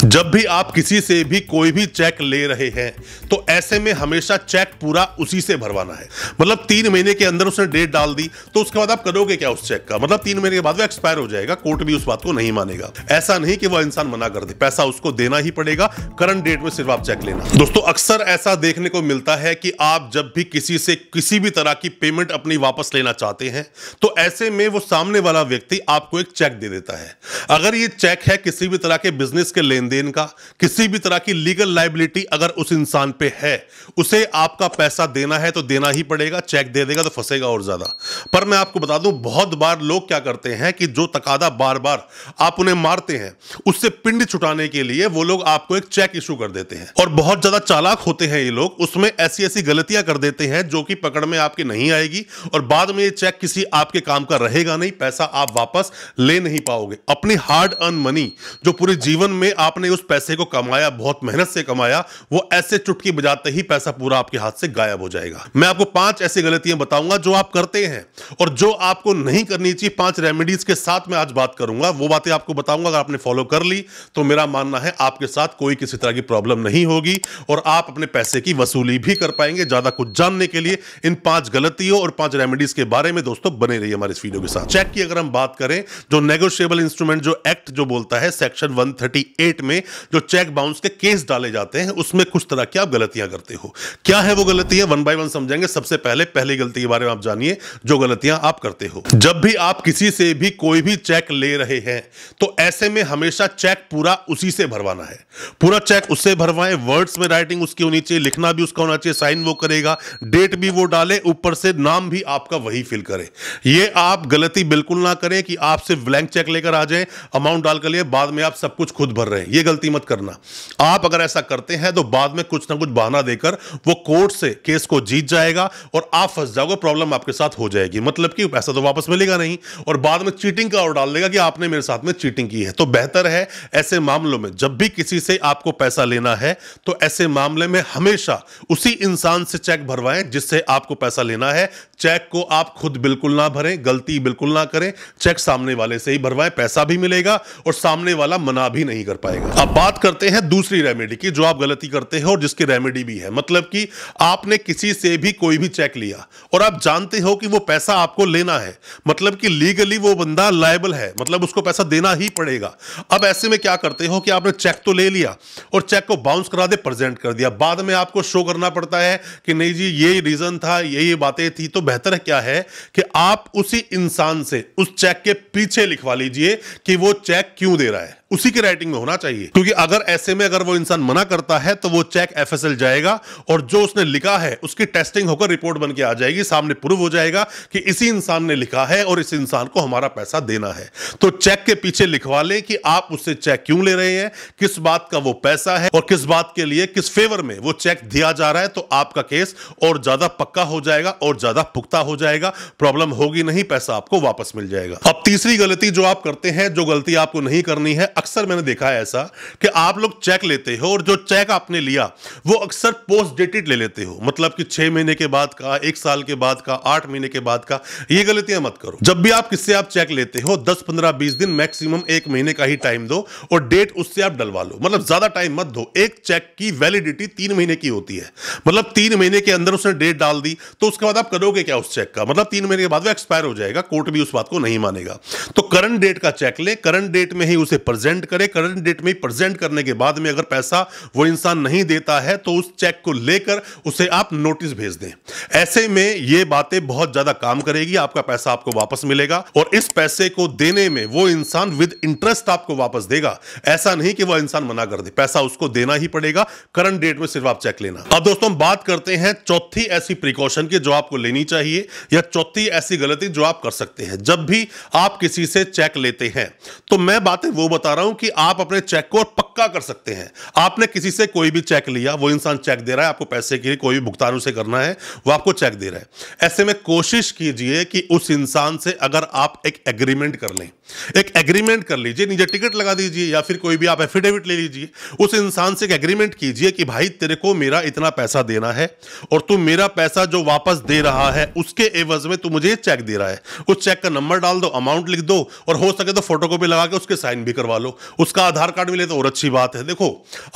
जब भी आप किसी से भी कोई भी चेक ले रहे हैं तो ऐसे में हमेशा चेक पूरा उसी से भरवाना है। मतलब 3 महीने के अंदर उसने डेट डाल दी तो उसके बाद आप करोगे क्या उस चेक का? मतलब 3 महीने के बाद वो एक्सपायर हो जाएगा, कोर्ट भी उस बात को नहीं मानेगा। ऐसा नहीं कि वो इंसान मना कर दे, पैसा उसको देना ही पड़ेगा। करंट डेट में सिर्फ आप चेक लेना। दोस्तों अक्सर ऐसा देखने को मिलता है कि आप जब भी किसी से किसी भी तरह की पेमेंट अपनी वापस लेना चाहते हैं तो ऐसे में वो सामने वाला व्यक्ति आपको एक चेक दे देता है। अगर ये चेक है किसी भी तरह के बिजनेस के लेन देन का, किसी भी तरह की लीगल लायबिलिटी अगर उस इंसान पे है, उसे आपका पैसा देना है तो देना ही पड़ेगा। चेक दे देगा तो फंसेगा और ज्यादा। पर मैं आपको बता दूं, बहुत बार लोग क्या करते हैं कि जो तकादा बार बार आप उन्हें मारते हैं उससे पिंड छुटाने के लिए वो लोग आपको एक चेक इशू कर देते हैं। और बहुत ज्यादा चालाक होते हैं ये लोग, उसमें ऐसी ऐसी गलतियां कर देते हैं जो कि पकड़ में आपके नहीं आएगी और बाद में ये चेक किसी आपके काम का रहेगा नहीं, पैसा आप वापस ले नहीं पाओगे। अपनी हार्ड अर्न मनी जो पूरे जीवन में आपने उस पैसे को कमाया, बहुत मेहनत से कमाया, वो ऐसे चुटकी बजाते ही पैसा पूरा आपके हाथ से गायब हो जाएगा। मैं आपको 5 ऐसी गलतियां बताऊंगा जो आप करते हैं और जो आपको नहीं करनी चाहिए। 5 रेमेडीज के साथ मैं आज बात करूंगा, वो बातें आपको बताऊंगा। अगर आपने फॉलो कर ली तो मेरा मानना है आपके साथ कोई किसी तरह की प्रॉब्लम नहीं होगी और आप अपने पैसे की वसूली भी कर पाएंगे। ज्यादा कुछ जानने के लिए इन 5 गलतियों और 5 रेमेडीज के बारे में दोस्तों बने रहिए हमारे इस वीडियो के साथ। चेक की अगर हम बात करें, जो नेगोशिएबल इंस्ट्रूमेंट जो एक्ट जो बोलता है सेक्शन 138 में जो चेक बाउंस के केस डाले जाते हैं उसमें कुछ तरह की आप गलतियां करते हो। क्या है वो गलतियां, 1 बाय 1 समझेंगे। सबसे पहली गलती के बारे में आप जानिए जो गलतियां आप करते हो। जब भी आप किसी से भी कोई भी चेक ले रहे हैं तो ऐसे में हमेशा चेक पूरा उसी से भरवाना है। पूरा चेक उससे भरवाएं, वर्ड्स में राइटिंग उसकी होनी चाहिए, लिखना भी उसका होना चाहिए, साइन वो करेगा, डेट भी वो डाले, ऊपर से नाम भी आपका वही फिल करे। ये आप गलती बिल्कुल ना करें कि आप सिर्फ ब्लैंक चेक लेकर आ जाएं, अमाउंट डाल कर लिए, बाद में आप सब कुछ खुद भर रहे हैं। ये गलती मत करना। आप अगर ऐसा करते हैं तो बाद में कुछ ना कुछ बहाना देकर वो कोर्ट से केस को जीत जाएगा और आप फंस जाओगे, प्रॉब्लम आपके साथ हो जाएगी। मतलब कि पैसा तो वापस मिलेगा नहीं और बाद में चीटिंग का ऑर्डर डाल देगा कि आपने मेरे साथ में चीटिंग की है। तो बेहतर है ऐसे मामलों में जब भी किसी से आपको पैसा लेना है तो ऐसे मामले में हमेशा उसी इंसान से चेक भरवाएं जिससे आपको पैसा लेना है। चेक को आप खुद बिल्कुल ना भरें, गलती बिल्कुल ना करें। चेक सामने वाले से ही भरवाएं, पैसा भी मिलेगा और सामने वाला मना भी नहीं कर पाएगा। अब बात करते हैं दूसरी रेमेडी की जो आप गलती करते हो और जिसकी रेमेडी भी है। मतलब कि आपने किसी से भी कोई भी चेक लिया और आप जानते हो कि वो पैसा आपको लेना है, मतलब कि लीगली वो बंदा लायबल है, मतलब उसको पैसा देना ही पड़ेगा। अब ऐसे में क्या करते हो कि आपने चेक तो ले लिया और चेक को बाउंस करा दे, प्रेजेंट कर दिया, बाद में आपको शो करना पड़ता है कि नहीं जी ये रीजन था, ये बातें थी। तो बेहतर है क्या है कि आप उसी इंसान से उस चेक के पीछे लिखवा लीजिए कि वो चेक क्यों दे रहा है, उसी की राइटिंग में होना चाहिए। क्योंकि अगर ऐसे में अगर वो इंसान मना करता है तो वो चेक एफएसएल जाएगा और जो उसने लिखा है उसकी टेस्टिंग होकर रिपोर्ट बन के आ जाएगी, सामने प्रूव हो जाएगा कि इसी इंसान ने लिखा है और इस इंसान को हमारा पैसा देना है। तो चेक के पीछे लिखवा लें कि आप उससे चेक क्यों ले रहे हैं, किस बात का वो पैसा है और किस बात के लिए, किस फेवर में वो चेक दिया जा रहा है। तो आपका केस और ज्यादा पक्का हो जाएगा और ज्यादा पुख्ता हो जाएगा, प्रॉब्लम होगी नहीं, पैसा आपको वापस मिल जाएगा। अब तीसरी गलती जो आप करते हैं, जो गलती आपको नहीं करनी है, अक्सर मैंने देखा है ऐसा कि आप लोग चेक लेते हो और जो चेक आपने लिया वो अक्सर पोस्ट डेटेड ले लेते हो। मतलब कि 6 महीने के बाद का, 1 साल के बाद का, 8 महीने के बाद का। ये गलतियां मत करो। जब भी आप किससे आप चेक लेते हो 10, 15, 20 दिन, मैक्सिमम 1 महीने का ही टाइम दो और डेट उससे आप डलवा लो। मतलब ज्यादा टाइम मत दो। एक चेक की वैलिडिटी 3 महीने की होती है। मतलब 3 महीने के अंदर उसने डेट डाल दी तो उसके बाद आप करोगे क्या उस चेक का? मतलब 3 महीने के बाद वो एक्सपायर हो जाएगा, कोर्ट भी उस बात को नहीं मानेगा। तो करंट डेट का चेक ले, करंट डेट में ही उसे प्रेजेंट करे। करंट डेट में प्रेजेंट करने के बाद में अगर पैसा वो इंसान नहीं देता है तो उस चेक को लेकर उसे आप नोटिस भेज दें। ऐसे में ये बातें बहुत ज्यादा काम करेगी, आपका पैसा आपको वापस मिलेगा और इस पैसे को देने में वो इंसान विद इंटरेस्ट आपको वापस देगा। ऐसा नहीं कि वो इंसान मना कर दे, पैसा उसको देना ही पड़ेगा। करंट डेट में सिर्फ आप चेक लेना। अब दोस्तों हम बात करते हैं चौथी ऐसी प्रिकॉशन की जो आपको लेनी चाहिए या चौथी ऐसी गलती जो आप कर सकते हैं जब भी आप किसी से चेक लेते हैं। तो मैं बातें वो बता रहा हूं कि आप अपने चेक को पक्का कर सकते हैं। आपने किसी से कोई भी चेक लिया, वो इंसान चेक दे रहा है, आपको पैसे के लिए कोई भी भुगतान उसे करना है, वो आपको चेक दे रहा है। ऐसे में कोशिश कीजिए कि उस इंसान से अगर आप एक एग्रीमेंट कर लें, एक एग्रीमेंट कर लीजिए, नीचे टिकट लगा दीजिए या फिर कोई भी आप एफिडेविट ले लीजिए। उस इंसान से एक एग्रीमेंट कीजिए कि भाई तेरे को मेरा इतना पैसा देना है और तू मेरा पैसा जो वापस दे रहा है उसके एवज में तू मुझे चेक दे रहा है। उस चेक का नंबर डाल दो, अमाउंट लिख दो और हो सके तो फोटोकॉपी लगा के उसके साइन भी करवा लो। लो, उसका आधार कार्ड मिले तो और अच्छी बात है। देखो,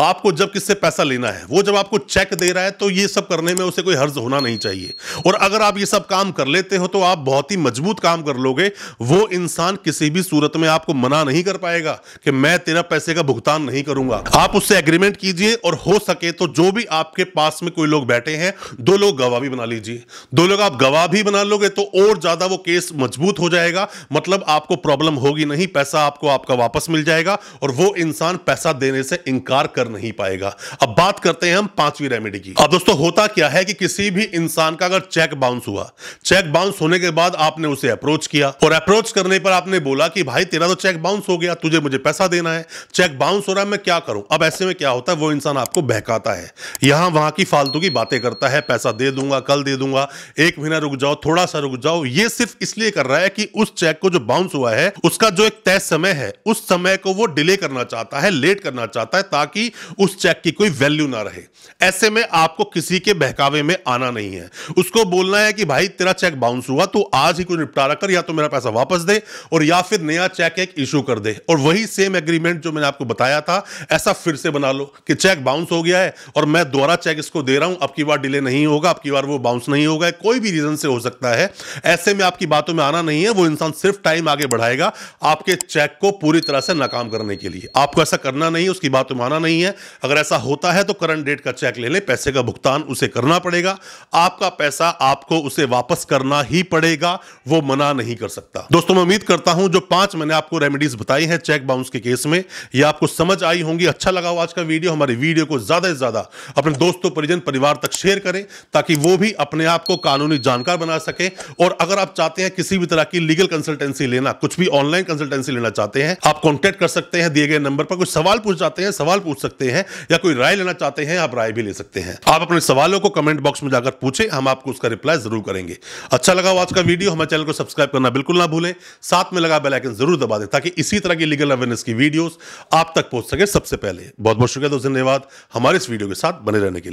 आपको जब किससे पैसा लेना है, वो जब आपको चेक दे रहा है तो ये सब करने में उसे कोई हर्ज होना नहीं चाहिए। और अगर आप ये सब काम कर लेते हो तो आप बहुत ही मजबूत काम कर लोगे। वो इंसान किसी भी सूरत में आपको मना नहीं कर पाएगा कि मैं तेरा पैसे का भुगतान नहीं करूंगा। आप उससे एग्रीमेंट कीजिए, और हो सके तो जो भी आपके पास में कोई लोग बैठे हैं, 2 लोग गवाह भी बना लीजिए। 2 लोग आप गवाह भी बना लोगे तो और ज्यादा वो केस मजबूत हो जाएगा। मतलब आपको प्रॉब्लम होगी नहीं, पैसा आपको आपका वापस मिल जाएगा और वो इंसान पैसा देने से इनकार कर नहीं पाएगा। अब बात करते हैं हम 5वीं रेमेडी की। अब दोस्तों, होता क्या है कि किसी भी इंसान का अगर चेक बाउंस हुआ, चेक बाउंस होने के बाद आपने उसे अप्रोच किया, और अप्रोच करने पर आपने बोला कि भाई तेरा तो चेक बाउंस हो गया, तुझे मुझे पैसा देना है, चेक बाउंस हो रहा है, मैं क्या करूं। अब ऐसे में क्या होता है, वो इंसान आपको बहकाता है, यहां वहां की फालतू की बातें करता है, पैसा दे दूंगा, कल दे दूंगा, 1 महीना रुक जाओ, थोड़ा सा रुक जाओ। ये सिर्फ इसलिए कर रहा है कि उस चेक को जो बाउंस हुआ है उसका जो एक तय समय है, उस समय को वो डिले करना चाहता है, लेट करना चाहता है, ताकि उस चेक की कोई वैल्यू ना रहे। ऐसे में आपको किसी के बहकावे में आना नहीं है। उसको बोलना है कि भाई तेरा चेक बाउंस हुआ, तो आज ही कोई निपटारा कर, या तो मेरा पैसा वापस दे और या फिर नया चेक एक इशू कर दे। और वही सेम एग्रीमेंट जो मैंने आपको बताया था, ऐसा फिर से बना लो कि चेक बाउंस हो गया है और मैं दोबारा चेक इसको दे रहा हूं, अब की बार डिले नहीं होगा, अब की बार वो बाउंस नहीं होगा, कोई भी रीजन से हो सकता है। ऐसे में आपकी बातों में आना नहीं है। वो इंसान सिर्फ टाइम आगे बढ़ाएगा आपके चेक को पूरी तरह से नाकाम करने के लिए। आपको ऐसा करना नहीं है, उसकी बातों में आना नहीं है। अगर ऐसा होता है तो करंट डेट का चेक ले ले, पैसे का भुगतान उसे करना पड़ेगा, आपका पैसा आपको उसे वापस करना ही पड़ेगा, वो मना नहीं कर सकता। दोस्तों, मैं उम्मीद करता हूं जो 5 मैंने आपको रेमेडीज बताई हैं चेक बाउंस के केस में, ये आपको समझ आई होंगी। अच्छा लगा हो आज का वीडियो, हमारी वीडियो को ज्यादा से ज्यादा अपने दोस्तों, परिजन, परिवार तक शेयर करें, ताकि वो भी अपने आप को कानूनी जानकार बना सके। और अगर आप चाहते हैं किसी भी तरह की लीगल कंसल्टेंसी लेना, कुछ भी ऑनलाइन कंसल्टेंसी लेना चाहते हैं, आप कॉन्टैक्ट कर सकते हैं दिए गए नंबर पर। कुछ सवाल पूछ चाहते हैं, सवाल पूछ सकते हैं, या कोई राय लेना चाहते हैं, आप राय भी ले सकते हैं। आप अपने सवालों को कमेंट बॉक्स में जाकर पूछें, हम आपको उसका रिप्लाई जरूर करेंगे। अच्छा लगा आज का वीडियो, हमारे चैनल को सब्सक्राइब करना बिल्कुल ना भूलें, साथ में लगा बेल आइकन जरूर दबा दें, ताकि इसी तरह की लीगल अवेयरनेस की वीडियोस आप तक पहुंच सके सबसे पहले। बहुत बहुत शुक्रिया दोस्तों, धन्यवाद हमारे इस वीडियो के साथ बने रहने के लिए।